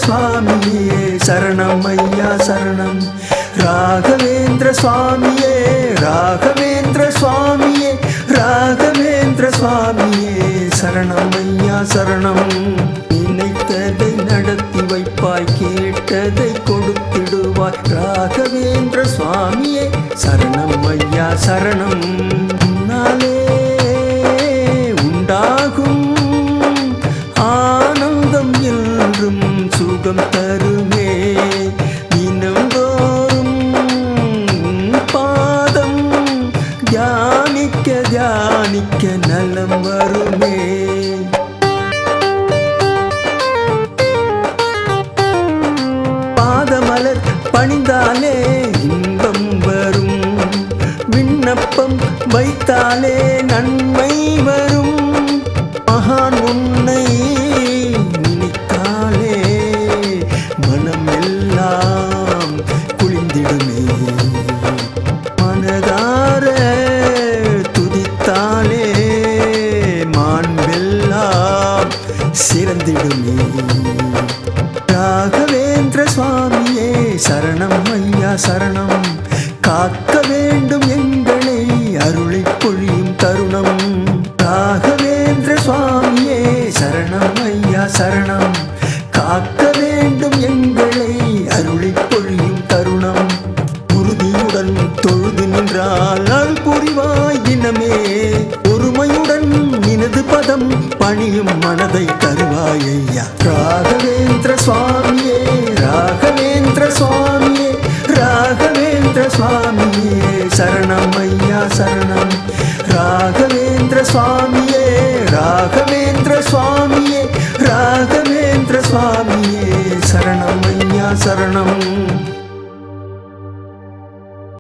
சுவாமியே சரணம் ஐயா சரணம். ராகவேந்திர சுவாமியே ராகவேந்திர சுவாமியே ராகவேந்திர சுவாமியே சரணம் ஐயா சரணம். நினைத்ததை நடத்தி வைப்பாய், கேட்டதை கொடுத்திடுவாய். ராகவேந்திர சுவாமியே சரணம் ஐயா சரணம். முன்னாலே உண்டாகும் ஆனந்தம் என்றும் சுகம் தருமே. தினந்தோறும் பாதம் தியானிக்க தியானிக்க நலம் வருமே. பாதமலர் பணிந்தாலே இன்பம் வரும், விண்ணப்பம் வைத்தாலே நன்மை வரும். மகான் உன்னை நினைத்தாலே மனம் எல்லாம் குளிந்திடுமே. மனதார துதித்தாலே மாண்பெல்லாம் சிறந்திடுமே. ராகவேந்திர சுவாமியே சரணம் ஐயா சரணம். காக்க வேண்டும் எங்களை அருளை பொழியும் தருணம். ராகவேந்திர சுவாமியே சரணம் ஐயா சரணம். காக்க வேண்டும் எங்களை அருளை பொழியும் தருணம். உறுதியுடன் தொழுது நின்றால் அருள் புரிவாய் தினமே. ஒருமையுடன் நினது பதம் பணியும் மனதை தருவாய் ஐயா. ராகவேந்திர சுவாமியே ராகவேந்திர சுவாமியே ராகவேந்திர சுவாமியே சரணம் ஐயா சரணம். ராகவேந்திர சுவாமியே ராகவேந்திர சுவாமியே ராகவேந்திர சுவாமியே சரணம் ஐயா சரணம்.